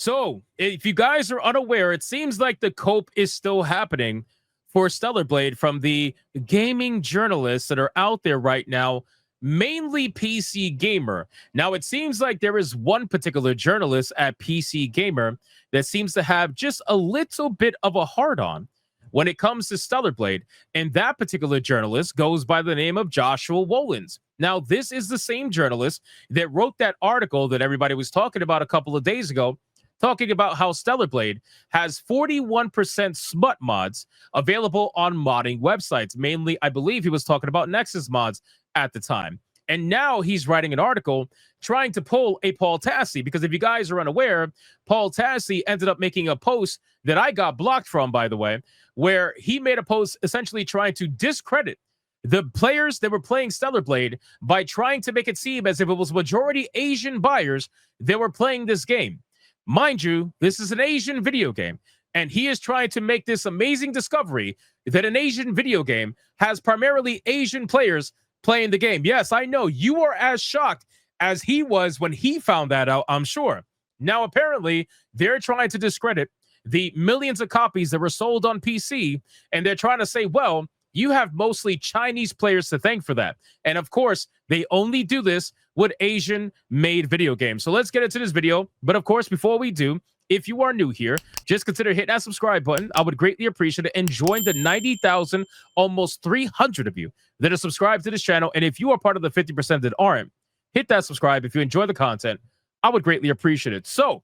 So, if you guys are unaware, it seems like the cope is still happening for Stellar Blade from the gaming journalists that are out there right now, mainly PC Gamer. Now, it seems like there is one particular journalist at PC Gamer that seems to have just a little bit of a hard on when it comes to Stellar Blade. And that particular journalist goes by the name of Joshua Wolins. Now, this is the same journalist that wrote that article that everybody was talking about a couple of days ago, talking about how Stellar Blade has 41% smut mods available on modding websites. Mainly, I believe he was talking about Nexus mods at the time. And now he's writing an article trying to pull a Paul Tassi, because if you guys are unaware, Paul Tassi ended up making a post that I got blocked from, by the way, where he made a post essentially trying to discredit the players that were playing Stellar Blade by trying to make it seem as if it was majority Asian buyers that were playing this game. Mind you, this is an Asian video game, and he is trying to make this amazing discovery that an Asian video game has primarily Asian players playing the game. Yes, I know you are as shocked as he was when he found that out, I'm sure. Now, apparently, they're trying to discredit the millions of copies that were sold on PC, and they're trying to say, well, you have mostly Chinese players to thank for that. And of course, they only do this with Asian-made video games. So let's get into this video. But of course, before we do, if you are new here, just consider hitting that subscribe button. I would greatly appreciate it. And join the 90,000, almost 300 of you that are subscribed to this channel. And if you are part of the 50% that aren't, hit that subscribe. If you enjoy the content, I would greatly appreciate it. So,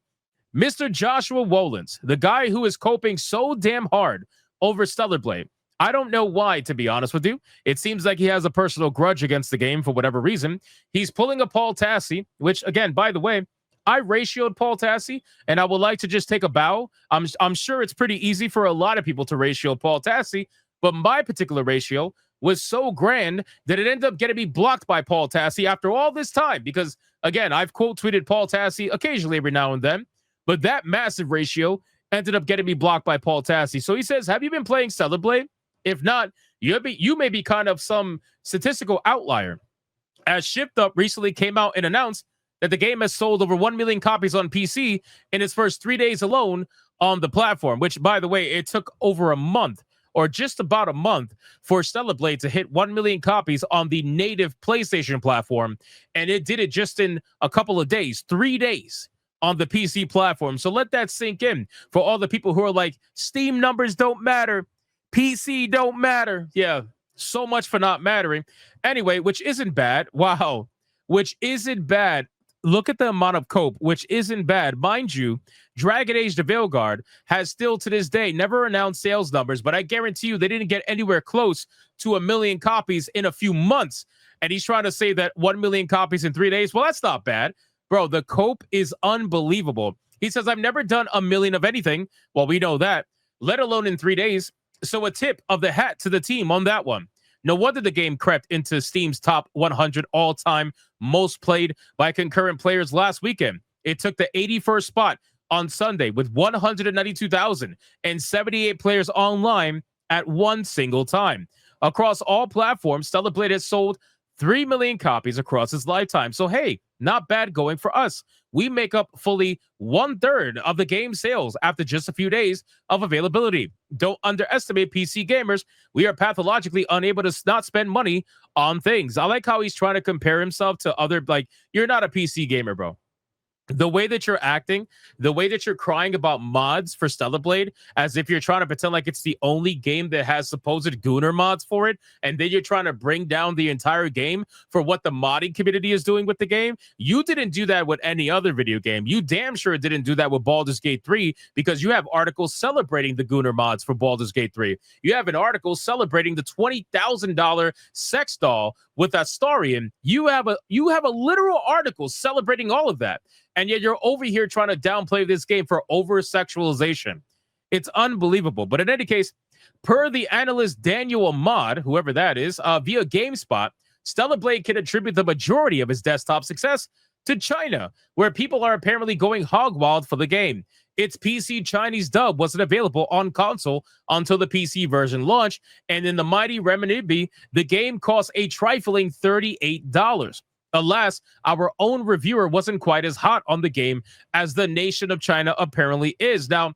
Mr. Joshua Wolins, the guy who is coping so damn hard over Stellar Blade, I don't know why, to be honest with you. It seems like he has a personal grudge against the game for whatever reason. He's pulling a Paul Tassi, which, again, by the way, I ratioed Paul Tassi, and I would like to just take a bow. I'm sure it's pretty easy for a lot of people to ratio Paul Tassi, but my particular ratio was so grand that it ended up getting me blocked by Paul Tassi after all this time. Because, again, I've quote tweeted Paul Tassi occasionally every now and then, but that massive ratio ended up getting me blocked by Paul Tassi. So he says, have you been playing Stellar Blade? If not, you may be kind of some statistical outlier. As Shift Up recently came out and announced that the game has sold over 1 million copies on PC in its first 3 days alone on the platform, which, by the way, it took over a month, or just about a month, for Stellar Blade to hit 1 million copies on the native PlayStation platform. And it did it just in a couple of days, 3 days on the PC platform. So let that sink in for all the people who are like, Steam numbers don't matter, PC don't matter. Yeah, so much for not mattering. Anyway, which isn't bad. Wow. Which isn't bad. Look at the amount of cope, which isn't bad. Mind you, Dragon Age the Veilguard has still to this day never announced sales numbers, but I guarantee you they didn't get anywhere close to 1 million copies in a few months. And he's trying to say that 1 million copies in 3 days. Well, that's not bad. Bro, the cope is unbelievable. He says, I've never done 1 million of anything. Well, we know that, let alone in 3 days. So a tip of the hat to the team on that one. No wonder the game crept into Steam's top 100 all-time most played by concurrent players last weekend. It took the 81st spot on Sunday with 192,078 players online at one single time. Across all platforms, Stellar Blade has sold 3 million copies across its lifetime. So, hey, not bad going for us. We make up fully 1/3 of the game sales after just a few days of availability. Don't underestimate PC gamers. We are pathologically unable to not spend money on things. I like how he's trying to compare himself to other, like, you're not a PC gamer, bro. The way that you're acting, the way that you're crying about mods for Stellar Blade, as if you're trying to pretend like it's the only game that has supposed Gooner mods for it, and then you're trying to bring down the entire game for what the modding community is doing with the game. You didn't do that with any other video game. You damn sure didn't do that with Baldur's Gate 3, because you have articles celebrating the Gooner mods for Baldur's Gate 3. You have an article celebrating the $20,000 sex doll with Astarion. You have a literal article celebrating all of that. And yet you're over here trying to downplay this game for over-sexualization. It's unbelievable. But in any case, per the analyst Daniel Ahmad, whoever that is, via GameSpot, Stellar Blade can attribute the majority of its desktop success to China, where people are apparently going hog wild for the game. Its PC Chinese dub wasn't available on console until the PC version launched, and in the mighty renminbi, the game cost a trifling $38. Alas, our own reviewer wasn't quite as hot on the game as the nation of China apparently is. Now,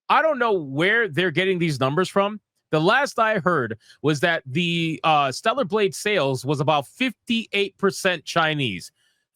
I don't know where they're getting these numbers from. The last I heard was that the Stellar Blade sales was about 58% Chinese.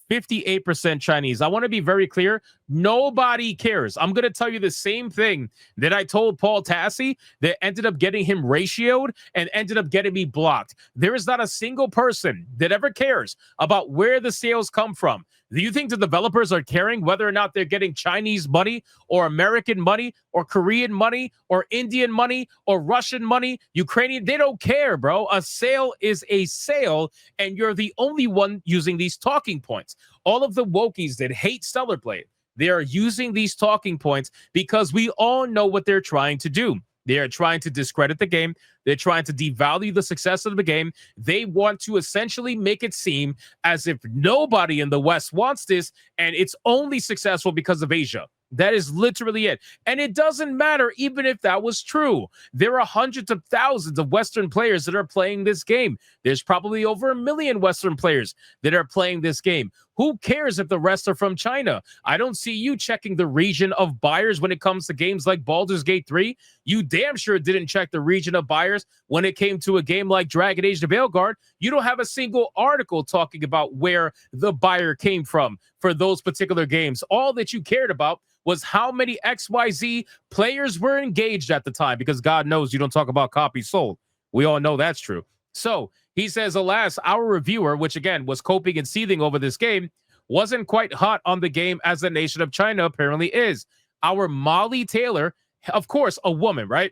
58% Chinese. I want to be very clear. Nobody cares. I'm going to tell you the same thing that I told Paul Tassi that ended up getting him ratioed and ended up getting me blocked. There is not a single person that ever cares about where the sales come from. Do you think the developers are caring whether or not they're getting Chinese money or American money or Korean money or Indian money or Russian money, Ukrainian? They don't care, bro. A sale is a sale, and you're the only one using these talking points. All of the wokies that hate Stellar Blade, they are using these talking points because we all know what they're trying to do. They are trying to discredit the game. They're trying to devalue the success of the game. They want to essentially make it seem as if nobody in the West wants this, and it's only successful because of Asia. That is literally it. And it doesn't matter even if that was true. There are hundreds of thousands of Western players that are playing this game. There's probably over 1 million Western players that are playing this game. Who cares if the rest are from China? I don't see you checking the region of buyers when it comes to games like Baldur's Gate 3. You damn sure didn't check the region of buyers when it came to a game like Dragon Age: The Veilguard. You don't have a single article talking about where the buyer came from for those particular games. All that you cared about was how many XYZ players were engaged at the time, because God knows you don't talk about copies sold. We all know that's true. So he says, alas, our reviewer, which again was coping and seething over this game, wasn't quite hot on the game as the nation of China apparently is. Our Molly Taylor, of course, a woman, right?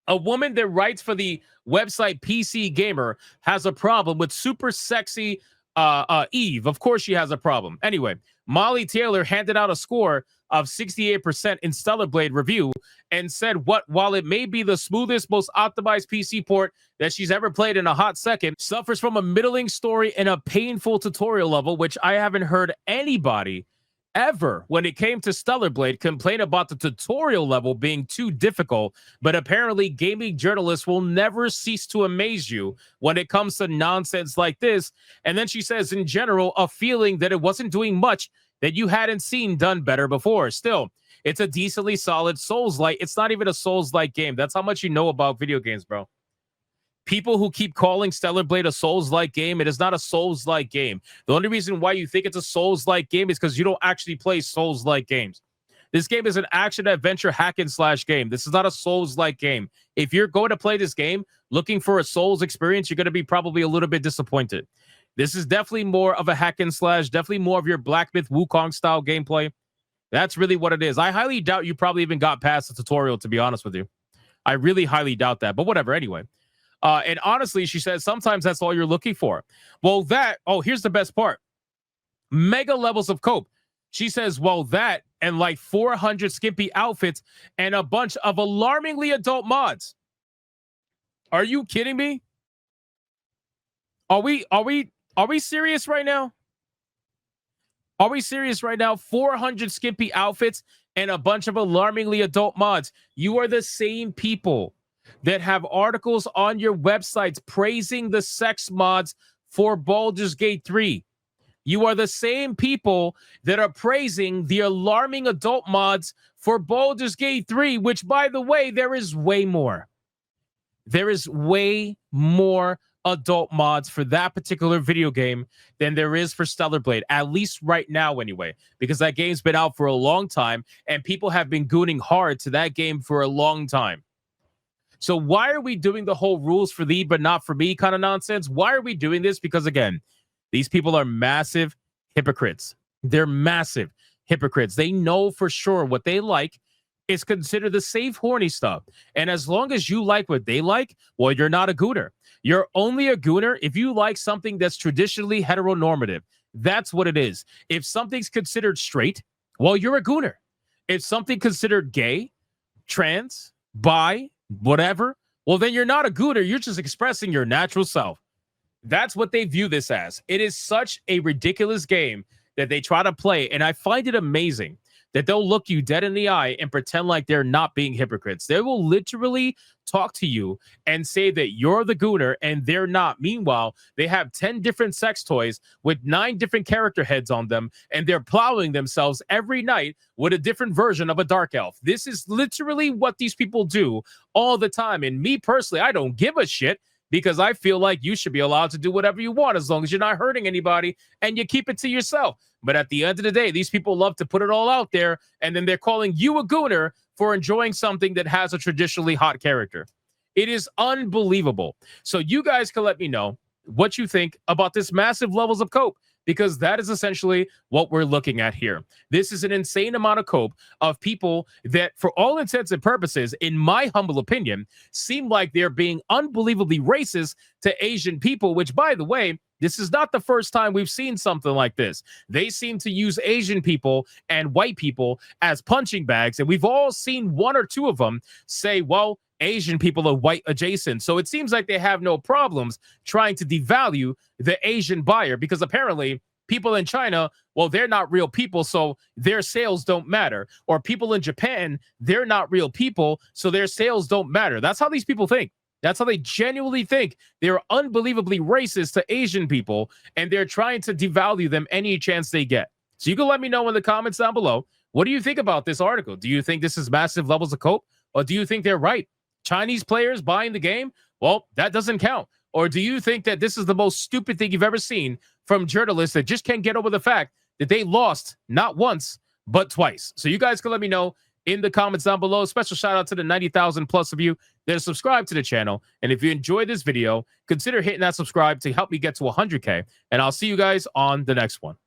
A woman that writes for the website PC Gamer has a problem with super sexy Eve. Of course she has a problem. Anyway, Molly Taylor handed out a score of 68% in Stellar Blade review and said, while it may be the smoothest, most optimized PC port that she's ever played in a hot second, suffers from a middling story and a painful tutorial level, which I haven't heard anybody ever, when it came to Stellar Blade, complain about the tutorial level being too difficult. But apparently gaming journalists will never cease to amaze you when it comes to nonsense like this. And then she says, in general, a feeling that it wasn't doing much that you hadn't seen done better before. Still, it's a decently solid Souls-like. It's not even a Souls-like game. That's how much you know about video games, bro. People who keep calling Stellar Blade a Souls-like game, it is not a Souls-like game. The only reason why you think it's a Souls-like game is because you don't actually play Souls-like games. This game is an action-adventure hack-and-slash game. This is not a Souls-like game. If you're going to play this game looking for a Souls experience, you're going to be probably a little bit disappointed. This is definitely more of a hack-and-slash, definitely more of your Black Myth Wukong-style gameplay. That's really what it is. I highly doubt you probably even got past the tutorial, to be honest with you. I really highly doubt that, but whatever, anyway. And honestly, she says, sometimes that's all you're looking for. Well, here's the best part. Mega levels of cope. She says, well, that and like 400 skimpy outfits and a bunch of alarmingly adult mods. Are you kidding me? Are we serious right now? Are we serious right now? 400 skimpy outfits and a bunch of alarmingly adult mods. You are the same people that have articles on your websites praising the sex mods for Baldur's Gate 3. You are the same people that are praising the alarming adult mods for Baldur's Gate 3, which, by the way, there is way more. There is way more adult mods for that particular video game than there is for Stellar Blade, at least right now anyway, because that game's been out for a long time and people have been gooning hard to that game for a long time. So why are we doing the whole rules for thee but not for me kind of nonsense? Why are we doing this? Because again, these people are massive hypocrites. They're massive hypocrites. They know for sure what they like is considered the safe horny stuff. And as long as you like what they like, well, you're not a gooner. You're only a gooner if you like something that's traditionally heteronormative. That's what it is. If something's considered straight, well, you're a gooner. If something considered gay, trans, bi, whatever, well, then you're not a gooner. You're just expressing your natural self. That's what they view this as. It is such a ridiculous game that they try to play, and I find it amazing that they'll look you dead in the eye and pretend like they're not being hypocrites. They will literally talk to you and say that you're the gooner and they're not. Meanwhile, they have 10 different sex toys with 9 different character heads on them, and they're plowing themselves every night with a different version of a dark elf. This is literally what these people do all the time. And me personally, I don't give a shit, because I feel like you should be allowed to do whatever you want as long as you're not hurting anybody and you keep it to yourself. But at the end of the day, these people love to put it all out there, and then they're calling you a gooner for enjoying something that has a traditionally hot character. It is unbelievable. So you guys can let me know what you think about this massive levels of cope, because that is essentially what we're looking at here. This is an insane amount of cope of people that, for all intents and purposes, in my humble opinion, seem like they're being unbelievably racist to Asian people, which, by the way, this is not the first time we've seen something like this. They seem to use Asian people and white people as punching bags, and we've all seen one or two of them say, well, Asian people are white adjacent. So it seems like they have no problems trying to devalue the Asian buyer, because apparently people in China, well, they're not real people, so their sales don't matter. Or people in Japan, they're not real people, so their sales don't matter. That's how these people think. That's how they genuinely think. They're unbelievably racist to Asian people, and they're trying to devalue them any chance they get. So you can let me know in the comments down below. What do you think about this article? Do you think this is massive levels of cope? Or do you think they're right? Chinese players buying the game? Well, that doesn't count. Or do you think that this is the most stupid thing you've ever seen from journalists that just can't get over the fact that they lost not once, but twice? So you guys can let me know in the comments down below. Special shout out to the 90,000 plus of you that are subscribed to the channel. And if you enjoyed this video, consider hitting that subscribe to help me get to 100K. And I'll see you guys on the next one.